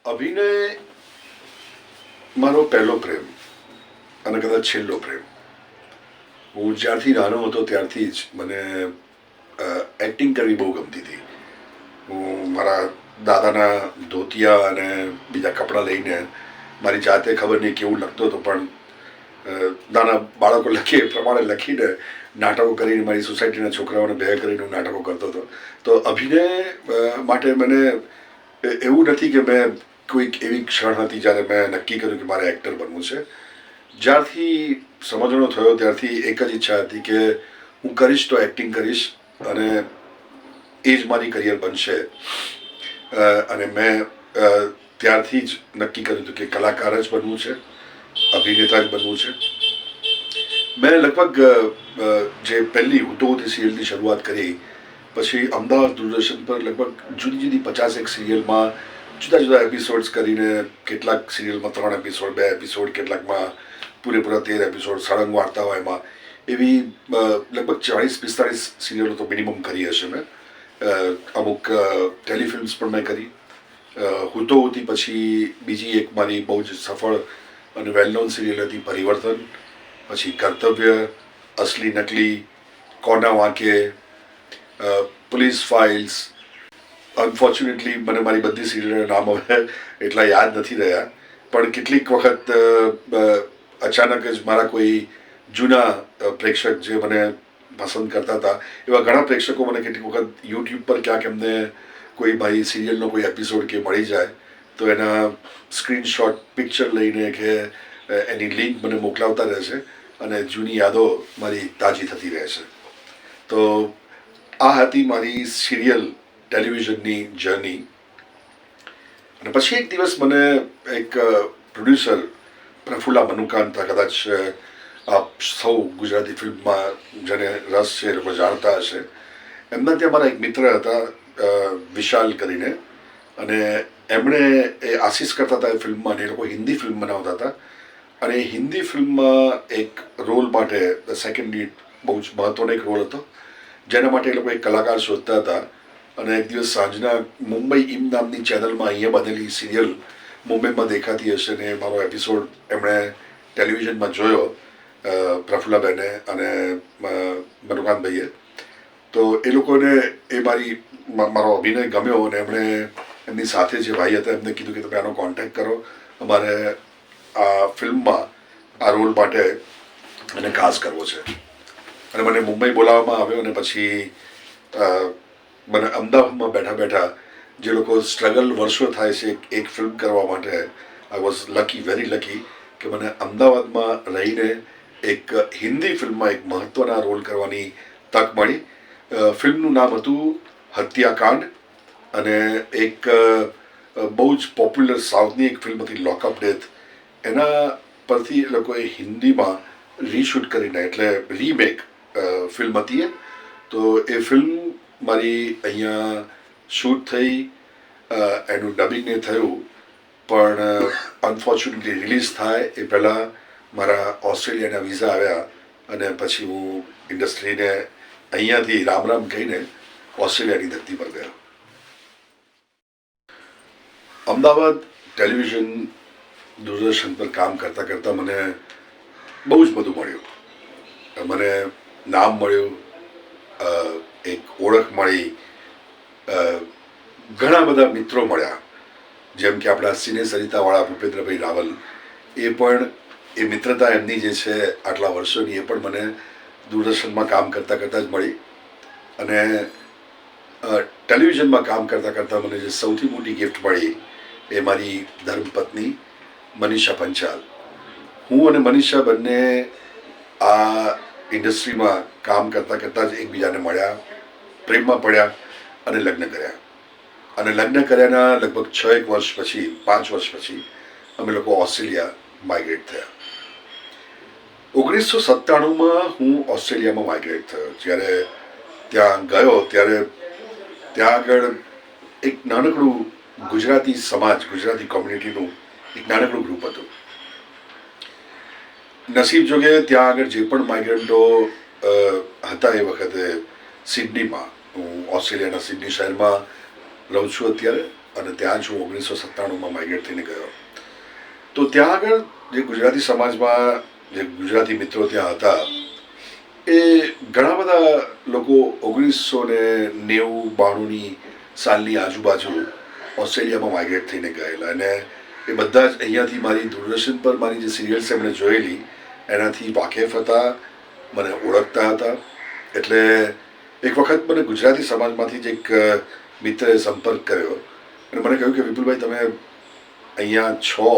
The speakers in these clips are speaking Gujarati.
અભિનય મારો પહેલો પ્રેમ અને કદાચ છેલ્લો પ્રેમ. હું જ્યારથી નાનો હતો ત્યારથી જ મને એક્ટિંગ કરવી બહુ ગમતી હતી. હું મારા દાદાના ધોતિયા અને બીજા કપડાં લઈને મારી જાતે ખબર નહીં કેવું લખતો હતો, પણ નાના બાળકો લખીએ એ પ્રમાણે લખીને નાટકો કરીને મારી સોસાયટીના છોકરાઓને ભેગા કરીને હું નાટકો કરતો હતો. તો અભિનય માટે મને એવું નથી કે મેં કોઈક એવી ક્ષણ હતી જ્યારે મેં નક્કી કર્યું કે મારે એક્ટર બનવું છે. જ્યારથી સમજણો થયો ત્યારથી એક જ ઈચ્છા હતી કે હું કરીશ તો એક્ટિંગ કરીશ અને એ જ મારી કરિયર બનશે. અને મેં ત્યારથી જ નક્કી કર્યું હતું કે કલાકાર જ બનવું છે, અભિનેતા જ બનવું છે. મેં લગભગ જે પહેલી હુતોહુતી સિરિયલની શરૂઆત કરી, પછી અમદાવાદ દૂરદર્શન પર લગભગ જુદી જુદી 50 સિરિયલમાં જુદા જુદા એપિસોડ્સ કરીને, કેટલાક સિરિયલમાં 3 એપિસોડ, 2 એપિસોડ, કેટલાકમાં પૂરેપૂરા 13 એપિસોડ, સળંગ વાર્તા હોય એમાં, એવી લગભગ 40-45 સિરિયલો તો મિનિમમ કરી હશે મેં. અમુક ટેલિફિલ્મ્સ પણ મેં કરી. હુતોહુતી પછી બીજી એક મારી બહુ જ સફળ અને વેલ નોન સિરિયલ હતી પરિવર્તન, પછી કર્તવ્ય, અસલી નકલી, કોના વાંકે, પોલીસ ફાઇલ્સ. અનફોર્ચ્યુનેટલી મને મારી બધી સિરિયલના નામ હવે એટલા યાદ નથી રહ્યા, પણ કેટલીક વખત અચાનક જ મારા કોઈ જૂના પ્રેક્ષક જે મને પસંદ કરતા હતા, એવા ઘણા પ્રેક્ષકો મને કેટલીક વખત યુટ્યુબ પર ક્યાંક એમને કોઈ મારી સિરિયલનો કોઈ એપિસોડ કે મળી જાય તો એના સ્ક્રીનશોટ પિક્ચર લઈને કે એની લિંક મને મોકલાવતા રહે છે અને જૂની યાદો મારી તાજી થતી રહે છે. તો આ હતી મારી સિરિયલ ટેલિવિઝનની જર્ની. અને પછી એક દિવસ મને એક પ્રોડ્યુસર પ્રફુલ્લા મનુકાંતા, કદાચ આપ સૌ ગુજરાતી ફિલ્મમાં જેને રસ છે એ લોકો જાણતા હશે, એમના ત્યાં મારા એક મિત્ર હતા વિશાલ કરીને, અને એમણે એ આશીષ કરતા હતા એ ફિલ્મમાં, અને એ લોકો હિન્દી ફિલ્મ બનાવતા હતા. અને હિન્દી ફિલ્મમાં એક રોલ માટે સેકન્ડ લીડ બહુ જ મહત્ત્વનો એક રોલ હતો, જેના માટે એ લોકો એક કલાકાર શોધતા હતા. અને એક દિવસ સાંજના મુંબઈ ઇમ નામની ચેનલમાં અહીંયા બનેલી સિરિયલ મુંબઈમાં દેખાતી હશે, ને મારો એપિસોડ એમણે ટેલિવિઝનમાં જોયો પ્રફુલ્લાબેને અને મનુકાંતભાઈએ. તો એ લોકોને એ મારો અભિનય ગમ્યો, અને એમણે એમની સાથે જે ભાઈ હતા એમને કીધું કે તમે આનો કોન્ટેક્ટ કરો, અમારે આ ફિલ્મમાં આ રોલ માટે એને કાસ્ટ કરવો છે. અને મને મુંબઈ બોલાવવામાં આવ્યો, અને પછી મને અમદાવાદમાં બેઠા બેઠા જે લોકો સ્ટ્રગલ વર્ષો થાય છે એક ફિલ્મ કરવા માટે, I was lucky, very lucky કે મને અમદાવાદમાં રહીને એક હિન્દી ફિલ્મમાં એક મહત્ત્વના રોલ કરવાની તક મળી. ફિલ્મનું નામ હતું હત્યાકાંડ, અને એક બહુ જ પોપ્યુલર સાઉથની એક ફિલ્મ હતી લોકઅપ ડેથ, એના પરથી એ લોકોએ હિન્દીમાં રીશૂટ કરીને, એટલે રીમેક ફિલ્મ હતી. તો એ ફિલ્મ મારી અહીંયા શૂટ થઈ, એનું ડબિંગ એ થયું, પણ અનફોર્ચ્યુનેટલી રિલીઝ થાય એ પહેલાં મારા ઓસ્ટ્રેલિયાના વિઝા આવ્યા, અને પછી હું ઇન્ડસ્ટ્રીને અહીંયાથી રામ રામ કહીને ઓસ્ટ્રેલિયાની ધરતી પર ગયો. અમદાવાદ ટેલિવિઝન દૂરદર્શન પર કામ કરતાં કરતાં મને બહુ જ બધું મળ્યું. મને નામ મળ્યું, એક ઓળખ મળી, ઘણા બધા મિત્રો મળ્યા, જેમ કે આપણા સિને સરિતાવાળા ભૂપેન્દ્રભાઈ રાવલ. એ પણ એ મિત્રતા એમની જે છે આટલા વર્ષોની, એ પણ મને દૂરદર્શનમાં કામ કરતાં કરતાં જ મળી. અને ટેલિવિઝનમાં કામ કરતાં કરતાં મને જે સૌથી મોટી ગિફ્ટ મળી એ મારી ધર્મપત્ની મનીષા પંચાલ. હું અને મનીષા બંને આ ઇન્ડસ્ટ્રીમાં કામ કરતાં કરતાં જ એકબીજાને મળ્યા, પ્રેમમાં પડ્યા અને લગ્ન કર્યા. અને લગ્ન કર્યાના લગભગ 6 વર્ષ પછી 5 વર્ષ પછી અમે લોકો ઓસ્ટ્રેલિયા માઇગ્રેટ થયા. 1997માં હું ઓસ્ટ્રેલિયામાં માઇગ્રેટ થયો. જ્યારે ત્યાં ગયો ત્યારે ત્યાં આગળ એક નાનકડું ગુજરાતી સમાજ, ગુજરાતી કોમ્યુનિટીનું એક નાનકડું ગ્રુપ હતું. નસીબ જોગે ત્યાં આગળ જે પણ માઇગ્રન્ટો હતા એ વખતે સિડનીમાં, હું ઓસ્ટ્રેલિયાના સિડની શહેરમાં રહું છું અત્યારે, અને ત્યાં જ હું 1997માં માઇગ્રેટ થઈને ગયો. તો ત્યાં આગળ જે ગુજરાતી સમાજમાં જે ગુજરાતી મિત્રો ત્યાં હતા એ ઘણા બધા લોકો 1990-92ની સાલની આજુબાજુ ઓસ્ટ્રેલિયામાં માઇગ્રેટ થઈને ગયેલા, અને એ બધા જ અહીંયાથી મારી દૂરદર્શન પર મારી જે સિરિયલ્સ એમણે જોયેલી એનાથી વાકેફ હતા, મને ઓળખતા હતા. એટલે એક વખત મને ગુજરાતી સમાજમાંથી જ એક મિત્રએ સંપર્ક કર્યો અને મને કહ્યું કે વિપુલભાઈ, તમે અહીંયા છો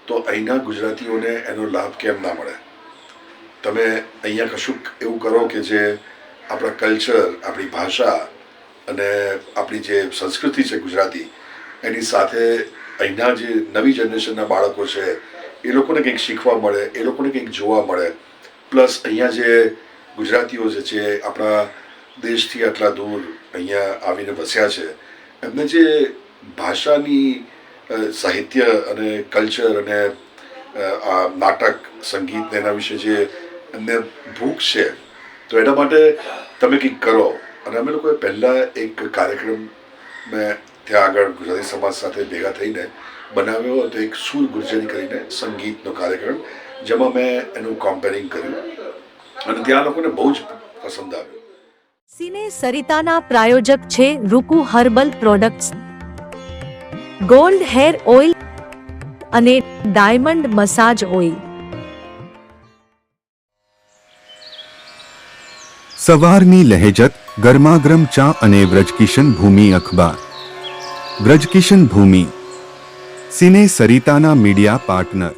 તો અહીંના ગુજરાતીઓને એનો લાભ કેમ ના મળે? તમે અહીંયા કશુંક એવું કરો કે જે આપણા કલ્ચર, આપણી ભાષા અને આપણી જે સંસ્કૃતિ છે ગુજરાતી, એની સાથે અહીંના જે નવી જનરેશનના બાળકો છે એ લોકોને કંઈક શીખવા મળે, એ લોકોને કંઈક જોવા મળે. પ્લસ અહીંયા જે ગુજરાતીઓ જે છે આપણા દેશથી આટલા દૂર અહીંયા આવીને વસ્યા છે, એમને જે ભાષાની, સાહિત્ય અને કલ્ચર અને આ નાટક, સંગીત એના વિશે જે એમને ભૂખ છે, તો એના માટે તમે કંઈક કરો. અને અમે લોકોએ પહેલાં એક કાર્યક્રમ મેં ત્યાં આગળ ગુજરાતી સમાજ સાથે ભેગા થઈને બનાવ્યો હતો, એક સુર ગુર્જરી કરીને સંગીતનો કાર્યક્રમ, જેમાં મેં એનું કોમ્પેરિંગ કર્યું અને ત્યાં લોકોને બહુ જ પસંદ આવ્યું. સિને સરિતાના પ્રાયોજક છે Ruku herbal products, gold hair oil અને ડાયમંડ મસાજ ઓઇલ. સવારની લહેજત, ગરમાગરમ ચા અને વ્રજકિશન ભૂમિ અખબાર. વ્રજકિશન ભૂમિ, સિને સરિતાના મીડિયા પાર્ટનર.